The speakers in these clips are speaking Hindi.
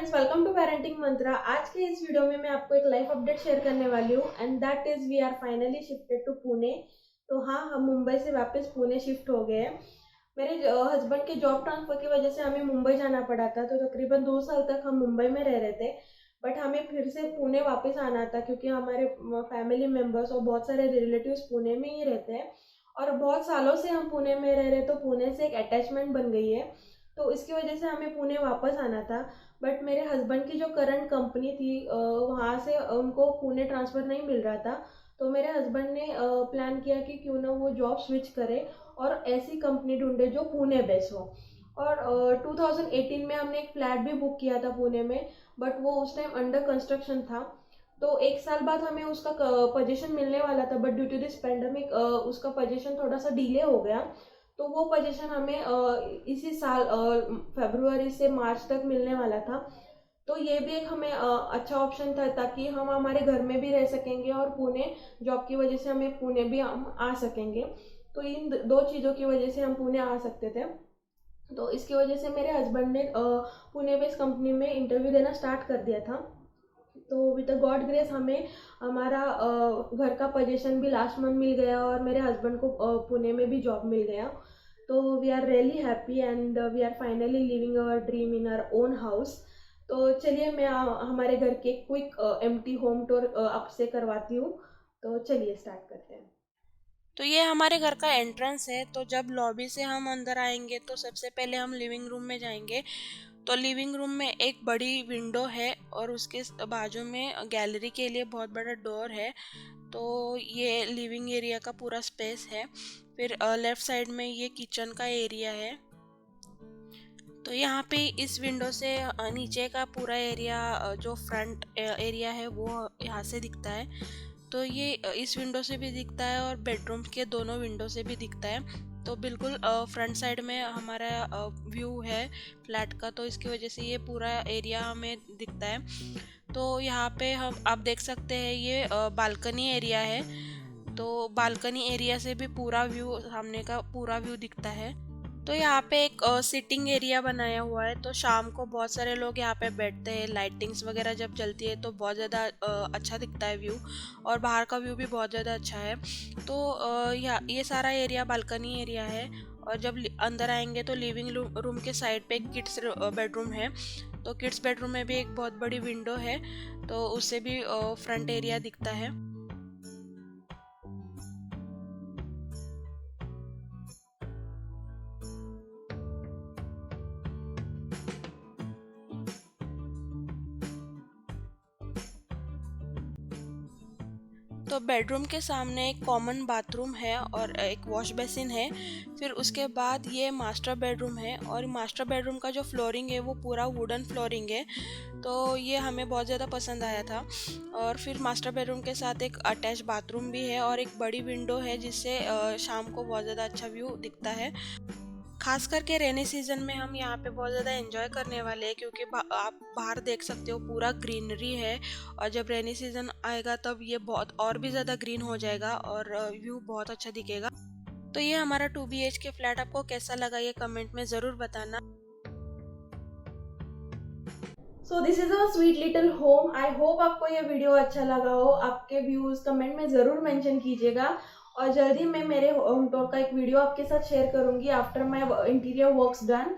फ्रेंड्स, वेलकम टू पेरेंटिंग मंत्रा। आज के इस वीडियो में मैं आपको एक लाइफ अपडेट शेयर करने वाली हूँ and that is we are finally shifted to Pune. तो हाँ, हम मुंबई से वापस पुणे शिफ्ट हो गए हैं। मेरे हस्बैंड के जॉब ट्रांसफर की वजह से हमें मुंबई जाना पड़ा था, तो तकरीबन 2 साल तक हम मुंबई में रह रहे थे। बट हमें फिर से पुणे वापस आना था क्योंकि हमारे फैमिली मेम्बर्स और बहुत सारे रिलेटिव्स पुणे में ही रहते हैं और बहुत सालों से हम पुणे में रह रहे, तो पुणे से एक अटैचमेंट बन गई है। तो इसकी वजह से हमें पुणे वापस आना था। बट मेरे हस्बैंड की जो करंट कंपनी थी, वहाँ से उनको पुणे ट्रांसफ़र नहीं मिल रहा था। तो मेरे हस्बैंड ने प्लान किया कि क्यों ना वो जॉब स्विच करे और ऐसी कंपनी ढूंढे जो पुणे बेस हो। और 2018 में हमने एक फ्लैट भी बुक किया था पुणे में, बट वो उस टाइम अंडर कंस्ट्रक्शन था। तो 1 साल बाद हमें उसका पोजीशन मिलने वाला था, but due to this pandemic उसका पोजीशन थोड़ा सा डिले हो गया। तो वो पोजीशन हमें इसी साल फरवरी से मार्च तक मिलने वाला था। तो ये भी एक हमें अच्छा ऑप्शन था, ताकि हम हमारे घर में भी रह सकेंगे और पुणे जॉब की वजह से हमें पुणे भी हम आ सकेंगे। तो इन दो चीज़ों की वजह से हम पुणे आ सकते थे। तो इसकी वजह से मेरे हस्बैंड ने पुणे बेस्ड कंपनी में इंटरव्यू देना स्टार्ट कर दिया था। तो विद द गॉड ग्रेस हमें हमारा घर का पोजीशन भी लास्ट मंथ मिल गया और मेरे हस्बैंड को पुणे में भी जॉब मिल गया। तो we are really happy and we are finally living our dream in our own house. तो चलिए मैं हमारे घर के क्विक एम्प्टी होम टूर आपसे करवाती हूँ। तो चलिए स्टार्ट करते हैं। तो ये हमारे घर का एंट्रेंस है। तो जब लॉबी से हम अंदर आएंगे तो सबसे पहले हम लिविंग रूम में जाएंगे। तो लिविंग रूम में एक बड़ी विंडो है और उसके बाजू में गैलरी के लिए बहुत बड़ा डोर है। तो ये लिविंग एरिया का पूरा स्पेस है। फिर लेफ्ट साइड में ये किचन का एरिया है। तो यहाँ पे इस विंडो से नीचे का पूरा एरिया, जो फ्रंट एरिया है वो यहाँ से दिखता है। तो ये इस विंडो से भी दिखता है और बेडरूम के दोनों विंडो से भी दिखता है। तो बिल्कुल फ्रंट साइड में हमारा व्यू है फ्लैट का, तो इसकी वजह से ये पूरा एरिया हमें दिखता है। तो यहाँ पे हम आप देख सकते हैं ये बालकनी एरिया है। तो बालकनी एरिया से भी पूरा व्यू, सामने का पूरा व्यू दिखता है। तो यहाँ पे एक सिटिंग एरिया बनाया हुआ है। तो शाम को बहुत सारे लोग यहाँ पे बैठते हैं। लाइटिंग्स वगैरह जब जलती है तो बहुत ज़्यादा अच्छा दिखता है व्यू, और बाहर का व्यू भी बहुत ज़्यादा अच्छा है। तो ये सारा एरिया बालकनी एरिया है। और जब अंदर आएंगे तो लिविंग रूम के साइड पे एक किड्स बेडरूम है। तो किड्स बेडरूम में भी एक बहुत बड़ी विंडो है, तो उससे भी फ्रंट एरिया दिखता है। तो बेडरूम के सामने एक कॉमन बाथरूम है और एक वॉश बेसिन है। फिर उसके बाद ये मास्टर बेडरूम है, और मास्टर बेडरूम का जो फ्लोरिंग है वो पूरा वुडन फ्लोरिंग है। तो ये हमें बहुत ज़्यादा पसंद आया था। और फिर मास्टर बेडरूम के साथ एक अटैच बाथरूम भी है और एक बड़ी विंडो है, जिससे शाम को बहुत ज़्यादा अच्छा व्यू दिखता है। खास करके रेनी सीजन में हम यहाँ पे बहुत ज़्यादा एंजॉय करने वाले हैं, क्योंकि आप बाहर देख सकते हो पूरा ग्रीनरी है। और जब रेनी सीजन आएगा तब ये बहुत और भी ज़्यादा ग्रीन हो जाएगा और व्यू बहुत अच्छा दिखेगा। तो ये हमारा 2 BHK फ्लैट आपको कैसा लगा ये कमेंट में ज़रूर बताना। So this is our sweet little home. I hope आपको ये वीडियो अच्छा लगा हो। आपके व्यूज कमेंट में ज़रूर मेंशन कीजिएगा और जल्दी मैं मेरे होम टूर का एक वीडियो आपके साथ शेयर करूंगी after my interior works done.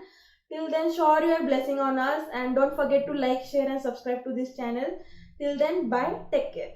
Till then, shower your blessing on us and don't forget to like, share and subscribe to this channel. Till then, bye. Take care.